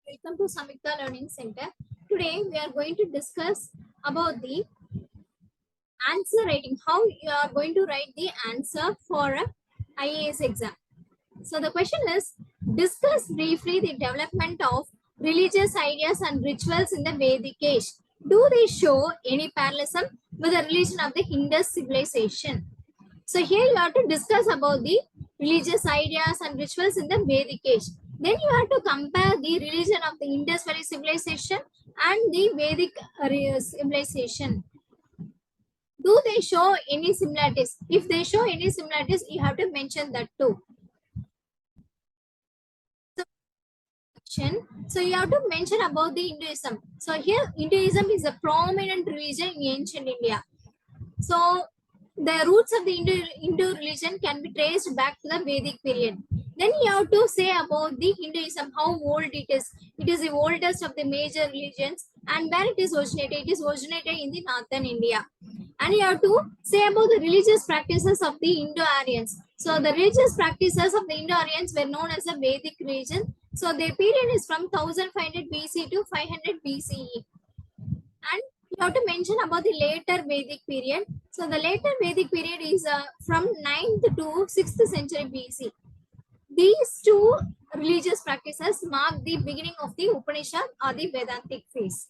Welcome to Samikta Learning Center. Today we are going to discuss about the answer writing, how you are going to write the answer for a IAS exam. So the question is, discuss briefly the development of religious ideas and rituals in the Vedic age. Do they show any parallelism with the religion of the Indus civilization? So here you have to discuss about the religious ideas and rituals in the Vedic age. Then you have to compare the religion of the Indus Valley civilization and the Vedic civilization. Do they show any similarities? If they show any similarities, you have to mention that too. So you have to mention about the Hinduism. So here Hinduism is a prominent religion in ancient India. So the roots of the Hindu religion can be traced back to the Vedic period. Then you have to say about the Hinduism, how old it is. It is the oldest of the major religions, and where it is originated. It is originated in the northern India. And you have to say about the religious practices of the Indo-Aryans. So the religious practices of the Indo-Aryans were known as the Vedic religion. So their period is from 1500 BC to 500 BCE. And you have to mention about the later Vedic period. So the later Vedic period is from 9th to 6th century BC. These two religious practices mark the beginning of the Upanishad or the Vedantic phase.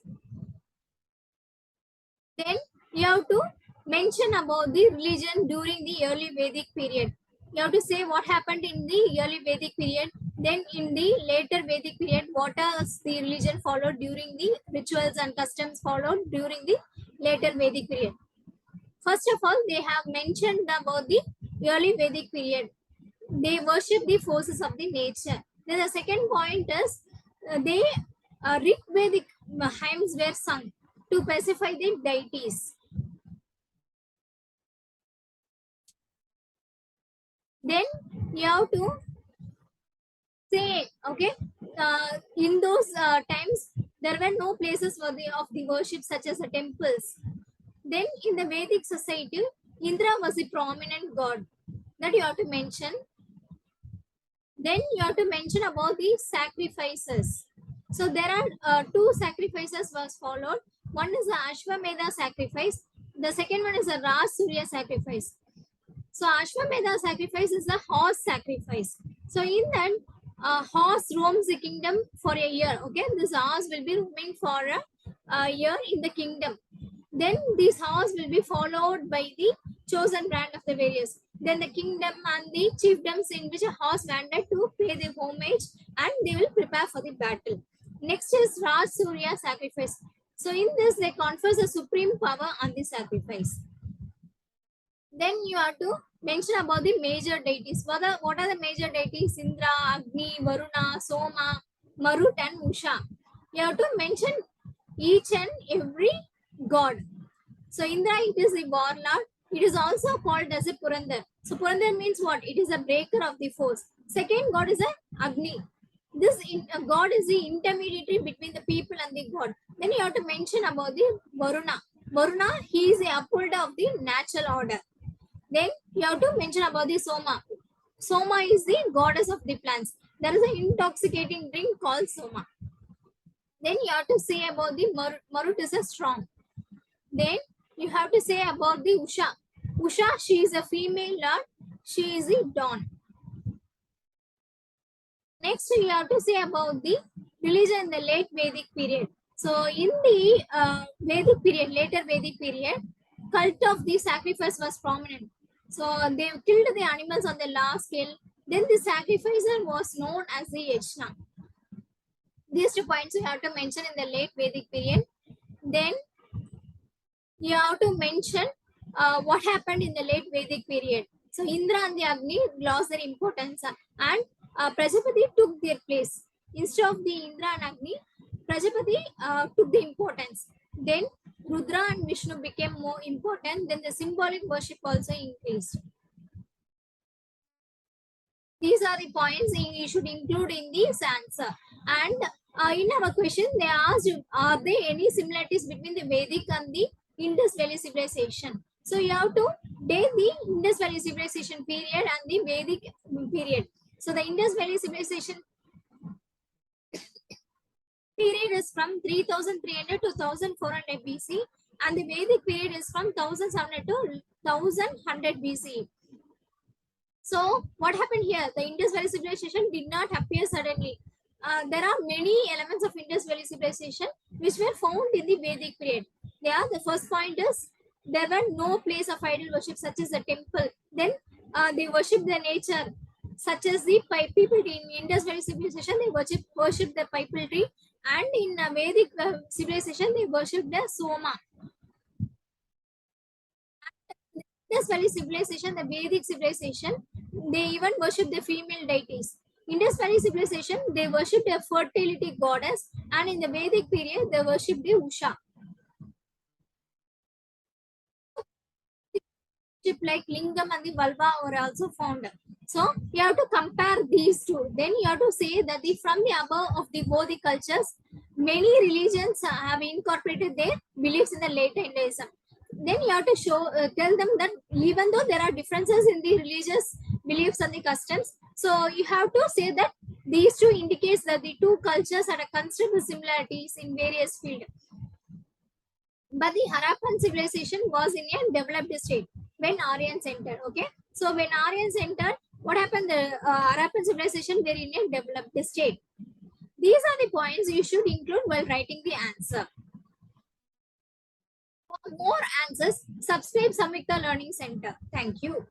Then you have to mention about the religion during the early Vedic period. You have to say what happened in the early Vedic period. Then in the later Vedic period, what else the religion followed during the rituals and customs followed during the later Vedic period. First of all, they have mentioned about the early Vedic period. They worship the forces of the nature. Then the second point is they Rig Vedic hymns were sung to pacify the deities. Then you have to say, okay, in those times there were no places for the worship such as the temples. Then in the Vedic society, Indra was a prominent god that you have to mention. Then you have to mention about the sacrifices. So there are two sacrifices was followed. One is the Ashwamedha sacrifice. The second one is the Raj Surya sacrifice. So Ashwamedha sacrifice is the horse sacrifice. So in that, horse roams the kingdom for a year. Okay, this horse will be roaming for a year in the kingdom. Then this horse will be followed by the chosen brand of the various. Then the kingdom and the chiefdoms in which a horse wandered to pay their homage, and they will prepare for the battle. Next is Raj Surya sacrifice. So in this, they confer the supreme power on the sacrifice. Then you have to mention about the major deities. What are the major deities? Indra, Agni, Varuna, Soma, Marut and Usha. You have to mention each and every god. So Indra, it is the warlord. It is also called as a Purandar. So Purandar means what? It is a breaker of the force. Second god is a Agni. This god is the intermediary between the people and the god. Then you have to mention about the Varuna. Varuna, he is the upholder of the natural order. Then you have to mention about the Soma. Soma is the goddess of the plants. There is an intoxicating drink called Soma. Then you have to say about the Marut is a strong. Then you have to say about the Usha. Usha, she is a female lord. She is the dawn. Next, you have to say about the religion in the late Vedic period. So in the Vedic period, later Vedic period, cult of the sacrifice was prominent. So they killed the animals on the last scale. Then the sacrificer was known as the Yajna. These 2 points you have to mention in the late Vedic period. Then you have to mention what happened in the late Vedic period. So Indra and the Agni lost their importance, and Prajapati took their place. Instead of the Indra and Agni, Prajapati took the importance. Then Rudra and Vishnu became more important. Then the symbolic worship also increased. These are the points you should include in this answer. And in our question, they asked, are there any similarities between the Vedic and the Indus Valley civilization? So you have to date the Indus Valley civilization period and the Vedic period. So the Indus Valley civilization period is from 3300 to 1400 BC, and the Vedic period is from 1700 to 1100 BC. So what happened here? The Indus Valley civilization did not appear suddenly. There are many elements of Indus Valley civilization which were found in the Vedic period. The first point is there were no place of idol worship such as a temple. Then they worship the nature, such as the people in Indus Valley civilization they worship the pipal tree, and in Vedic civilization they worship the Soma. Indus Valley civilization, the Vedic civilization, they even worship the female deities. Indus Valley civilization, they worship a fertility goddess, and in the Vedic period, they worship the Usha. Like Lingam and the Valva are also found. So you have to compare these two. Then you have to say that from the above of the both the cultures, many religions have incorporated their beliefs in the late Hinduism. Then you have to tell them that even though there are differences in the religious beliefs and the customs, so you have to say that these two indicates that the two cultures had a considerable similarities in various fields. But the Harappan civilization was in a developed state when Aryans entered. Okay, so when Aryans entered, what happened? The Harappan civilization were in a developed state. These are the points you should include while writing the answer. For more answers, subscribe Samyukta Learning Center. Thank you.